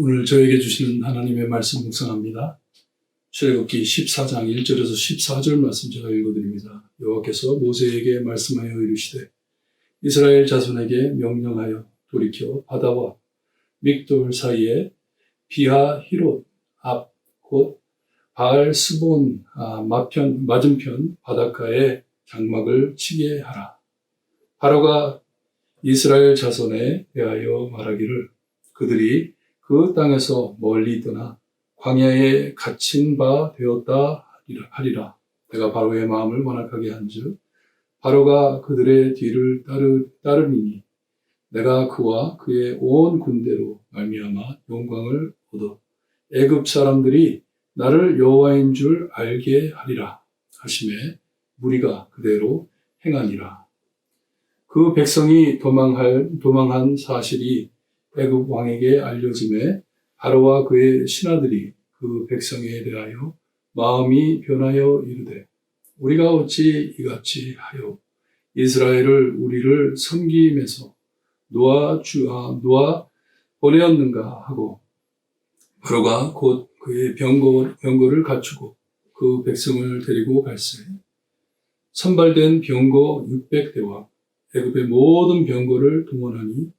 오늘 저에게 주시는 하나님의 말씀 묵상합니다. 출애굽기 14장 1절에서 14절 말씀 제가 읽어드립니다. 여호와께서 모세에게 말씀하여 이르시되 이스라엘 자손에게 명령하여 돌이켜 바다와 믹돌 사이에 비하히롯 앞 곧 바알스본 맞은편 바닷가에 장막을 치게 하라. 바로가 이스라엘 자손에 대하여 말하기를 그들이 그 땅에서 멀리 떠나 광야에 갇힌 바 되었다 하리라. 내가 바로의 마음을 완악하게 한즉 바로가 그들의 뒤를 따르니니 내가 그와 그의 온 군대로 말미암아 영광을 얻어 애굽 사람들이 나를 여호와인 줄 알게 하리라 하심에 무리가 그대로 행하니라. 그 백성이 도망한 사실이 애굽 왕에게 알려짐에 바로와 그의 신하들이 그 백성에 대하여 마음이 변하여 이르되 우리가 어찌 이같이 하여 이스라엘을 우리를 섬김에서 놓아 보내었는가 하고 바로가 곧 그의 병거를 갖추고 그 백성을 데리고 갈새 선발된 병거 600대와 애굽의 모든 병거를 동원하니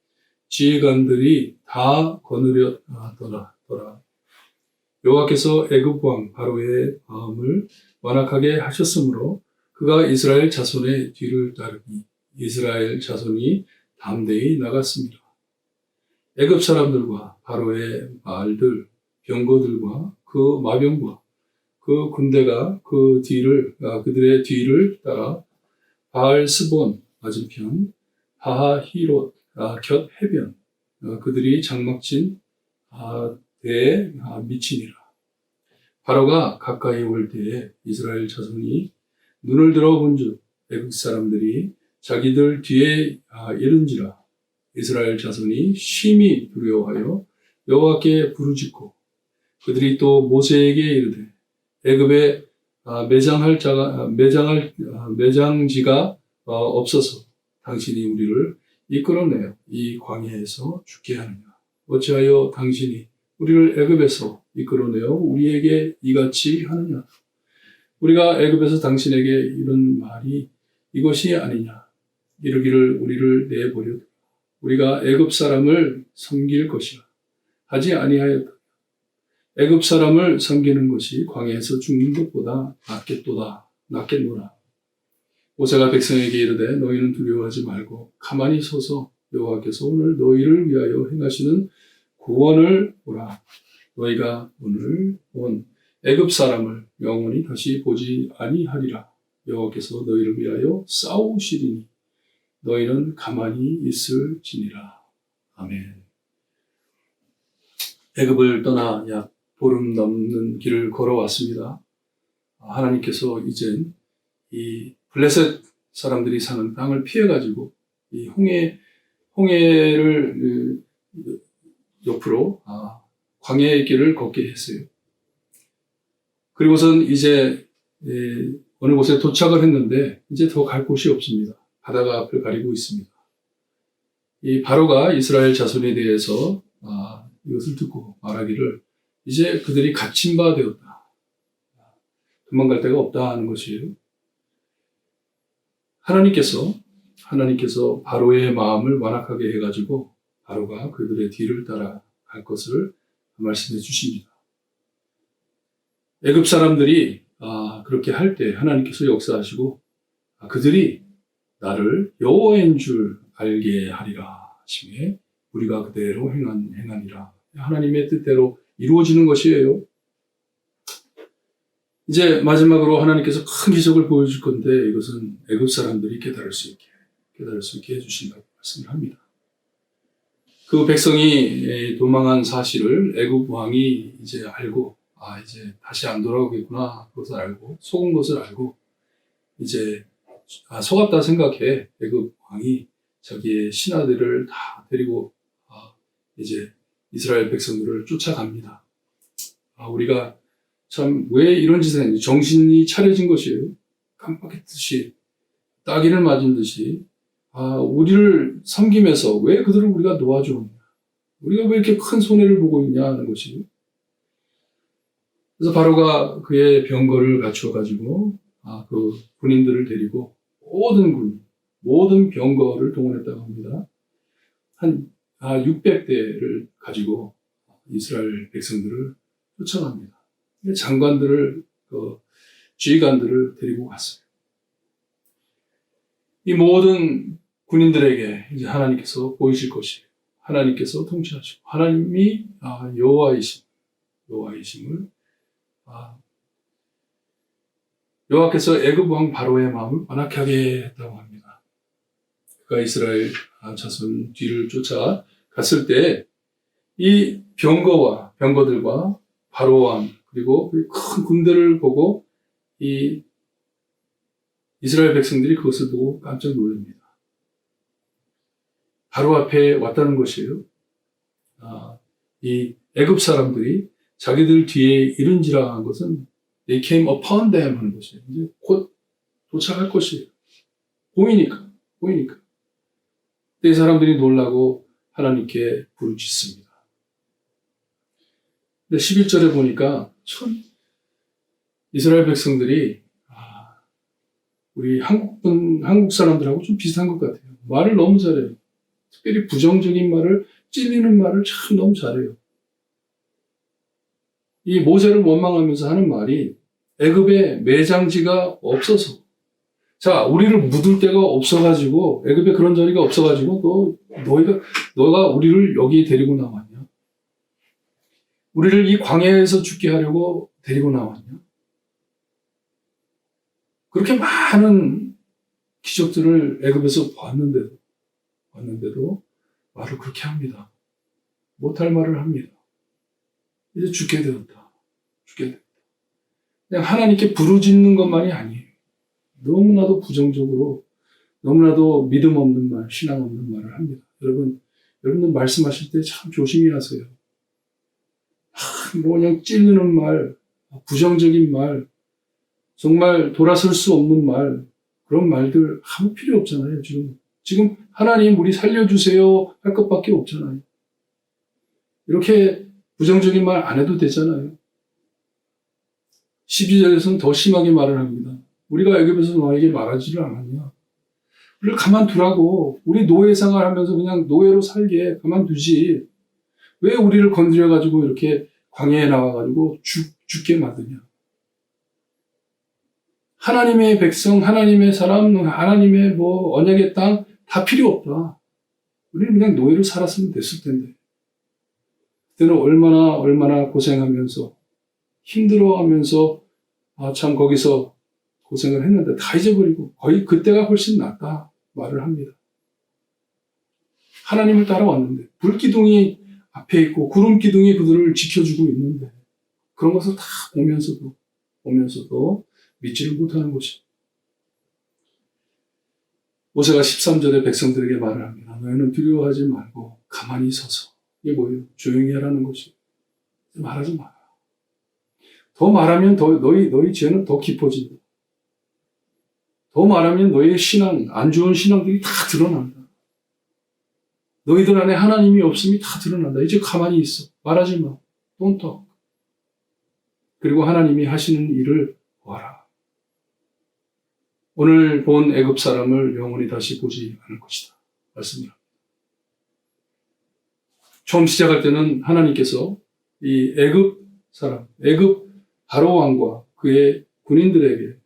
지휘관들이 다 거느렸더라. 여호와께서 애굽 왕 바로의 마음을 완악하게 하셨으므로 그가 이스라엘 자손의 뒤를 따르니 이스라엘 자손이 담대히 나갔습니다. 애굽 사람들과 바로의 말들, 병거들과 그 마병과 그 군대가 그들의 뒤를 따라 바알스본 맞은편 바하히롯 곁 해변 그들이 장막친 대에 미치니라. 바로가 가까이 올 때에 이스라엘 자손이 눈을 들어 본즉 애굽 사람들이 자기들 뒤에 이른지라. 이스라엘 자손이 심히 두려워하여 여호와께 부르짖고 그들이 또 모세에게 이르되 애굽에 매장지가 없어서 당신이 우리를 이끌어내어 이 광야에서 죽게 하느냐. 어찌하여 당신이 우리를 애굽에서 이끌어내어 우리에게 이같이 하느냐. 우리가 애굽에서 당신에게 이런 말이 이것이 아니냐. 이르기를 우리를 내버려 우리가 애굽 사람을 섬길 것이라 하지 아니하였다. 애굽 사람을 섬기는 것이 광야에서 죽는 것보다 낫겠노라. 모세가 백성에게 이르되 너희는 두려워하지 말고 가만히 서서 여호와께서 오늘 너희를 위하여 행하시는 구원을 보라. 너희가 오늘 온 애굽 사람을 영원히 다시 보지 아니하리라. 여호와께서 너희를 위하여 싸우시리니 너희는 가만히 있을지니라. 아멘. 애굽을 떠나 약 보름 넘는 길을 걸어왔습니다. 하나님께서 이젠 이 블레셋 사람들이 사는 땅을 피해가지고 이 홍해를 옆으로 광야의 길을 걷게 했어요. 그리고선 이제 어느 곳에 도착을 했는데 이제 더 갈 곳이 없습니다. 바다가 앞을 가리고 있습니다. 이 바로가 이스라엘 자손에 대해서 이것을 듣고 말하기를 이제 그들이 갇힌 바 되었다. 도망갈 데가 없다 하는 것이에요. 하나님께서 바로의 마음을 완악하게 해가지고 바로가 그들의 뒤를 따라 갈 것을 말씀해 주십니다. 애굽 사람들이 그렇게 할 때 하나님께서 역사하시고 그들이 나를 여호와인 줄 알게 하리라 하시며 우리가 그대로 행하니라. 하나님의 뜻대로 이루어지는 것이에요. 이제 마지막으로 하나님께서 큰 기적을 보여줄 건데 이것은 애굽 사람들이 깨달을 수 있게 해주신다고 말씀을 합니다. 그 백성이 도망한 사실을 애굽 왕이 이제 알고 이제 다시 안 돌아오겠구나 그것을 알고 속은 것을 알고 이제 속았다 생각해 애굽 왕이 자기의 신하들을 다 데리고 이제 이스라엘 백성들을 쫓아갑니다. 우리가 참 왜 이런 짓을 했는지 정신이 차려진 것이에요. 깜빡했듯이 따기를 맞은 듯이 우리를 섬김해서 왜 그들을 우리가 놓아주느냐. 우리가 왜 이렇게 큰 손해를 보고 있냐 하는 것이. 그래서 바로가 그의 병거를 갖추어가지고 그 군인들을 데리고 모든 병거를 동원했다고 합니다. 한 600대를 가지고 이스라엘 백성들을 쫓아갑니다. 장관들을, 지휘관들을 데리고 갔어요. 이 모든 군인들에게 이제 하나님께서 보이실 것이에요. 하나님께서 통치하시고, 하나님이 여호와이심을, 여호와께서 애굽 왕 바로의 마음을 완악하게 하게 했다고 합니다. 그가 이스라엘 자손 뒤를 쫓아 갔을 때 이 병거들과 바로 왕 그리고 큰 군대를 보고 이 이스라엘 백성들이 그것을 보고 깜짝 놀랍니다. 바로 앞에 왔다는 것이에요. 이 애굽 사람들이 자기들 뒤에 이른지라 한 것은 they came upon them 하는 것이에요. 이제 곧 도착할 것이에요. 보이니까. 이 사람들이 놀라고 하나님께 부르짖습니다. 근데 11절에 보니까 참 이스라엘 백성들이 우리 한국 사람들하고 좀 비슷한 것 같아요. 말을 너무 잘해요. 특별히 부정적인 말을, 찔리는 말을 참 너무 잘해요. 이 모세를 원망하면서 하는 말이 애굽에 매장지가 없어서, 자, 우리를 묻을 데가 없어가지고, 애굽에 그런 자리가 없어가지고, 너가 우리를 여기 데리고 나왔냐? 우리를 이 광야에서 죽게 하려고 데리고 나왔냐? 그렇게 많은 기적들을 애굽에서 봤는데도 말을 그렇게 합니다. 못할 말을 합니다. 이제 죽게 되었다. 그냥 하나님께 부르짖는 것만이 아니에요. 너무나도 부정적으로, 너무나도 믿음 없는 말, 신앙 없는 말을 합니다. 여러분들 말씀하실 때 참 조심히 하세요. 그냥 찔리는 말, 부정적인 말, 정말 돌아설 수 없는 말, 그런 말들 아무 필요 없잖아요, 지금 하나님 우리 살려주세요 할 것밖에 없잖아요. 이렇게 부정적인 말 안 해도 되잖아요. 12절에서는 더 심하게 말을 합니다. 우리가 애굽에서 너에게 말하지를 않았냐? 우리를 가만두라고. 우리 노예 생활하면서 그냥 노예로 살게 가만두지. 왜 우리를 건드려가지고 이렇게 광야에 나와가지고 죽게 만드냐? 하나님의 백성, 하나님의 사람, 하나님의 언약의 땅 다 필요 없다. 우리는 그냥 노예로 살았으면 됐을 텐데. 그때는 얼마나 고생하면서 힘들어하면서 참 거기서 고생을 했는데 다 잊어버리고 거의 그때가 훨씬 낫다 말을 합니다. 하나님을 따라왔는데 불기둥이 앞에 있고 구름기둥이 그들을 지켜주고 있는데 그런 것을 다 보면서도 믿지를 못하는 것이. 모세가 13절에 백성들에게 말을 합니다. 너희는 두려워하지 말고 가만히 서서. 이게 뭐예요? 조용히 하라는 것이. 말하지 마라. 더 말하면 너희 죄는 더 깊어진다. 더 말하면 너희의 신앙, 안 좋은 신앙들이 다 드러난다. 너희들 안에 하나님이 없음이 다 드러난다. 이제 가만히 있어. 말하지 마. Don't talk. 그리고 하나님이 하시는 일을 보아라. 오늘 본 애굽 사람을 영원히 다시 보지 않을 것이다. 말씀을 합니다. 처음 시작할 때는 하나님께서 이 애굽 바로 왕과 그의 군인들에게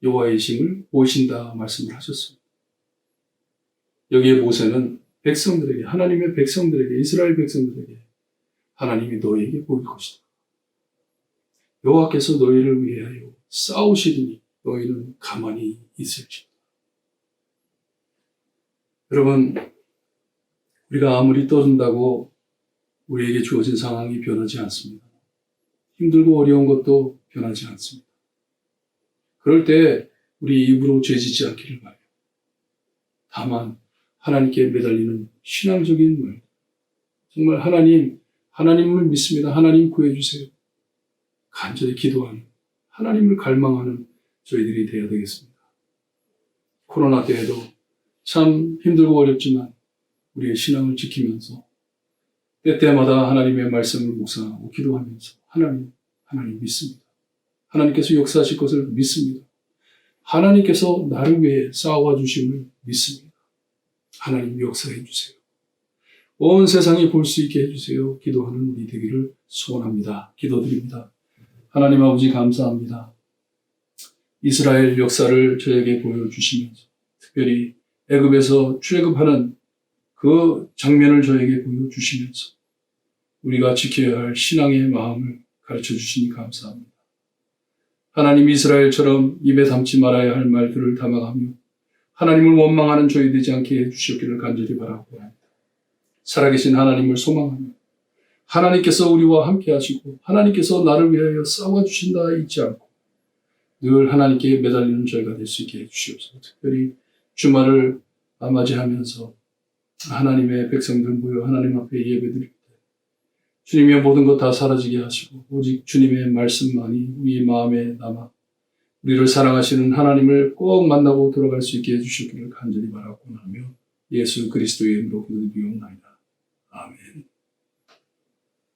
여호와의 이심을 보이신다 말씀을 하셨습니다. 여기에 모세는 하나님의 백성들에게, 이스라엘 백성들에게 하나님이 너희에게 보일 것이다. 여호와께서 너희를 위하여 싸우시리니 너희는 가만히 있을지어다. 여러분, 우리가 아무리 떠든다고 우리에게 주어진 상황이 변하지 않습니다. 힘들고 어려운 것도 변하지 않습니다. 그럴 때 우리 입으로 죄짓지 않기를 바라요. 다만 하나님께 매달리는 신앙적인 말, 정말 하나님을 믿습니다. 하나님 구해주세요. 간절히 기도하는, 하나님을 갈망하는 저희들이 되어야 되겠습니다. 코로나 때에도 참 힘들고 어렵지만 우리의 신앙을 지키면서 때때마다 하나님의 말씀을 묵상하고 기도하면서 하나님 믿습니다. 하나님께서 역사하실 것을 믿습니다. 하나님께서 나를 위해 싸워 주심을 믿습니다. 하나님 역사해 주세요. 온 세상이 볼 수 있게 해주세요. 기도하는 우리 되기를 소원합니다. 기도드립니다. 하나님 아버지 감사합니다. 이스라엘 역사를 저에게 보여주시면서 특별히 애굽에서 출애굽하는 그 장면을 저에게 보여주시면서 우리가 지켜야 할 신앙의 마음을 가르쳐 주시니 감사합니다. 하나님 이스라엘처럼 입에 담지 말아야 할 말들을 담아가며 하나님을 원망하는 저희 되지 않게 해주시기를 간절히 바라고 합니다. 살아계신 하나님을 소망하며 하나님께서 우리와 함께 하시고 하나님께서 나를 위하여 싸워주신다 잊지 않고 늘 하나님께 매달리는 저희가 될 수 있게 해주시옵소서. 특별히 주말을 맞이하면서 하나님의 백성들 모여 하나님 앞에 예배드릴 때 주님의 모든 것 다 사라지게 하시고 오직 주님의 말씀만이 우리 마음에 남아 우리를 사랑하시는 하나님을 꼭 만나고 돌아갈 수 있게 해주시기를 간절히 바라고 하며 예수 그리스도의 이름으로 기도드리옵나이다. 아멘.